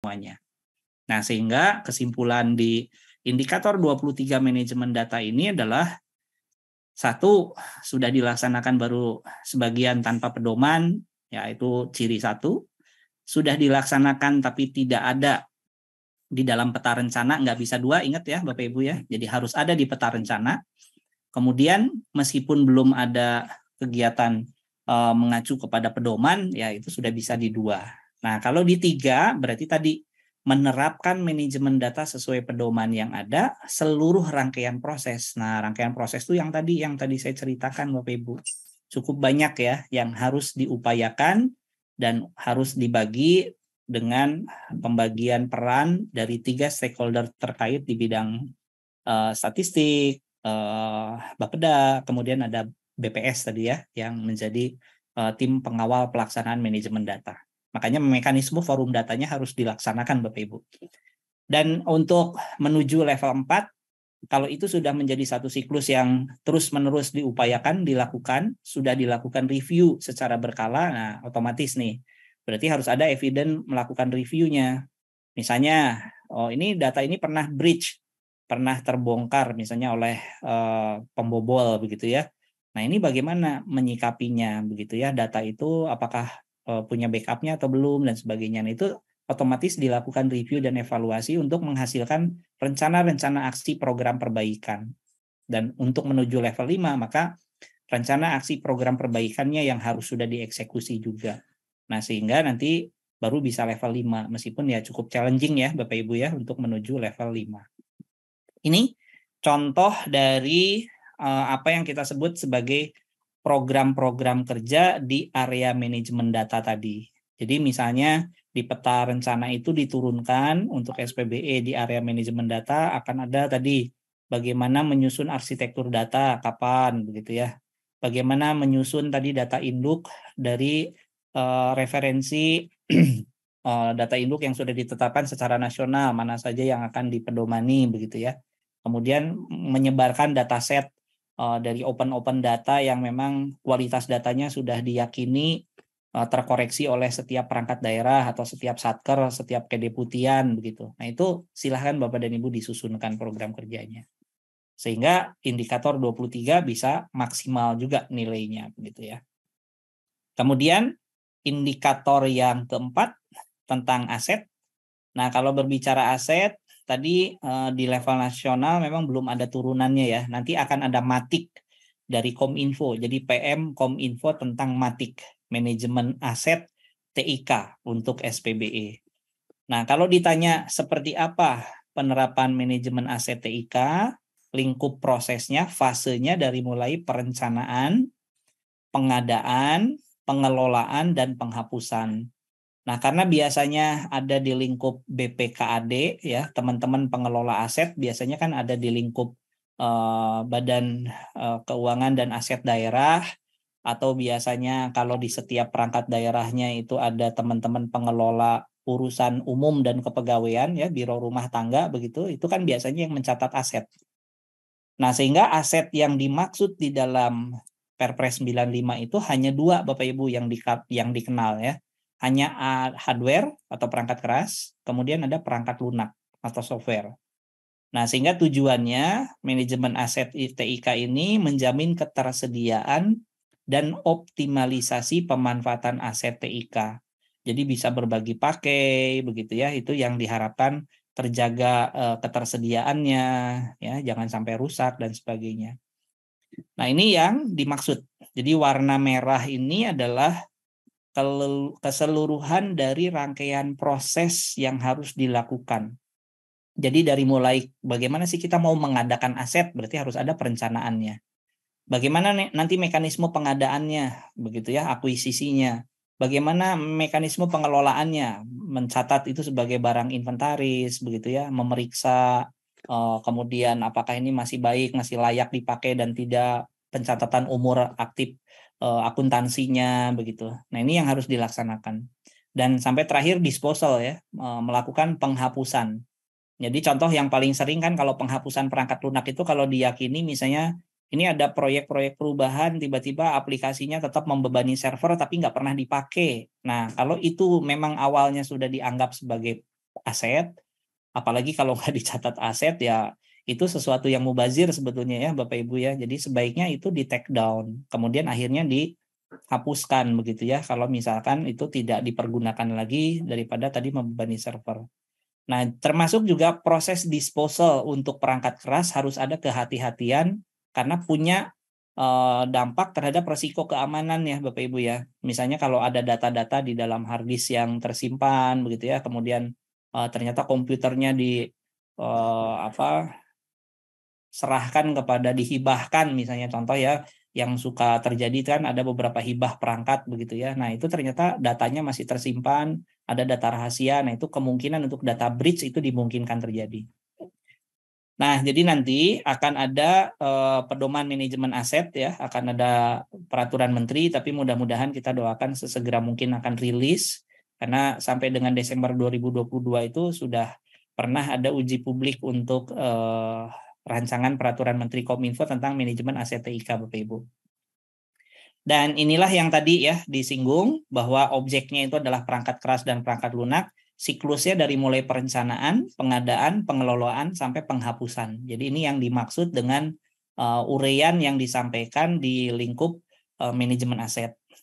semuanya. Nah, sehingga kesimpulan di indikator 23 manajemen data ini adalah satu, sudah dilaksanakan baru sebagian tanpa pedoman, yaitu ciri satu. Sudah dilaksanakan tapi tidak ada di dalam peta rencana, nggak bisa dua, ingat ya Bapak Ibu ya. Jadi harus ada di peta rencana. Kemudian meskipun belum ada kegiatan mengacu kepada pedoman, ya itu sudah bisa di dua. Nah, kalau di tiga, berarti tadi menerapkan manajemen data sesuai pedoman yang ada seluruh rangkaian proses. Nah, rangkaian proses itu yang tadi saya ceritakan Bapak Ibu. Cukup banyak ya yang harus diupayakan dan harus dibagi dengan pembagian peran dari 3 stakeholder terkait di bidang statistik, Bapeda, kemudian ada BPS tadi ya yang menjadi tim pengawal pelaksanaan manajemen data. Makanya mekanisme forum datanya harus dilaksanakan Bapak Ibu. Dan untuk menuju level 4, kalau itu sudah menjadi satu siklus yang terus-menerus diupayakan, dilakukan, sudah dilakukan review secara berkala, nah otomatis nih, berarti harus ada evidence melakukan reviewnya. Misalnya, ini data ini pernah breach, pernah terbongkar misalnya oleh pembobol begitu ya. Nah ini bagaimana menyikapinya begitu ya, data itu apakah punya backupnya atau belum dan sebagainya. Nah, itu otomatis dilakukan review dan evaluasi untuk menghasilkan rencana-rencana aksi program perbaikan. Dan untuk menuju level 5, maka rencana aksi program perbaikannya yang harus sudah dieksekusi juga. Nah, sehingga nanti baru bisa level 5, meskipun ya cukup challenging ya Bapak Ibu ya untuk menuju level 5. Ini contoh dari apa yang kita sebut sebagai program-program kerja di area manajemen data tadi. Jadi misalnya di peta rencana itu diturunkan untuk SPBE di area manajemen data akan ada tadi bagaimana menyusun arsitektur data, kapan begitu ya. Bagaimana menyusun tadi data induk dari referensi data induk yang sudah ditetapkan secara nasional, mana saja yang akan dipedomani begitu ya. Kemudian menyebarkan dataset dari open data yang memang kualitas datanya sudah diyakini terkoreksi oleh setiap perangkat daerah atau setiap satker, setiap kedeputian begitu. Nah, itu silahkan Bapak dan Ibu disusunkan program kerjanya. Sehingga indikator 23 bisa maksimal juga nilainya begitu ya. Kemudian indikator yang keempat tentang aset. Nah, kalau berbicara aset tadi di level nasional memang belum ada turunannya ya. Nanti akan ada matik dari Kominfo. Jadi PM Kominfo tentang matik, manajemen aset TIK untuk SPBE. Nah, kalau ditanya seperti apa penerapan manajemen aset TIK, lingkup prosesnya, fasenya dari mulai perencanaan, pengadaan, pengelolaan, dan penghapusan. Nah, karena biasanya ada di lingkup BPKAD ya, teman-teman pengelola aset biasanya kan ada di lingkup Badan Keuangan dan Aset Daerah, atau biasanya kalau di setiap perangkat daerahnya itu ada teman-teman pengelola urusan umum dan kepegawaian ya, biro rumah tangga begitu, itu kan biasanya yang mencatat aset. Nah, sehingga aset yang dimaksud di dalam Perpres 95 itu hanya 2 Bapak Ibu yang dikenal ya. Hanya hardware atau perangkat keras, kemudian ada perangkat lunak atau software. Nah, sehingga tujuannya manajemen aset TIK ini menjamin ketersediaan dan optimalisasi pemanfaatan aset TIK. Jadi bisa berbagi pakai begitu ya, itu yang diharapkan terjaga ketersediaannya ya, jangan sampai rusak dan sebagainya. Nah, ini yang dimaksud. Jadi warna merah ini adalah keseluruhan dari rangkaian proses yang harus dilakukan. Jadi dari mulai bagaimana sih kita mau mengadakan aset, berarti harus ada perencanaannya. Bagaimana nanti mekanisme pengadaannya, begitu ya, akuisisinya. Bagaimana mekanisme pengelolaannya, mencatat itu sebagai barang inventaris, begitu ya, memeriksa kemudian apakah ini masih baik, masih layak dipakai dan tidak, pencatatan umur aktif akuntansinya begitu. Nah, ini yang harus dilaksanakan. Dan sampai terakhir disposal ya, melakukan penghapusan. Jadi contoh yang paling sering kan kalau penghapusan perangkat lunak itu kalau diyakini misalnya ini ada proyek-proyek perubahan tiba-tiba aplikasinya tetap membebani server tapi nggak pernah dipakai. Nah, kalau itu memang awalnya sudah dianggap sebagai aset, apalagi kalau nggak dicatat aset ya itu sesuatu yang mubazir sebetulnya ya Bapak Ibu ya. Jadi sebaiknya itu di take down, kemudian akhirnya dihapuskan begitu ya kalau misalkan itu tidak dipergunakan lagi daripada tadi membebani server. Nah, termasuk juga proses disposal untuk perangkat keras harus ada kehati-hatian karena punya dampak terhadap resiko keamanan ya Bapak Ibu ya. Misalnya kalau ada data-data di dalam hard disk yang tersimpan begitu ya, kemudian ternyata komputernya serahkan kepada dihibahkan misalnya contoh ya yang suka terjadi kan ada beberapa hibah perangkat begitu ya. Nah, itu ternyata datanya masih tersimpan, ada data rahasia. Nah, itu kemungkinan untuk data breach itu dimungkinkan terjadi. Nah, jadi nanti akan ada pedoman manajemen aset ya, akan ada peraturan menteri, tapi mudah-mudahan kita doakan sesegera mungkin akan rilis, karena sampai dengan Desember 2022 itu sudah pernah ada uji publik untuk rancangan peraturan Menteri Kominfo tentang manajemen aset TIK, Bapak Ibu. Dan inilah yang tadi ya disinggung, bahwa objeknya itu adalah perangkat keras dan perangkat lunak, siklusnya dari mulai perencanaan, pengadaan, pengelolaan, sampai penghapusan. Jadi ini yang dimaksud dengan uraian yang disampaikan di lingkup manajemen aset.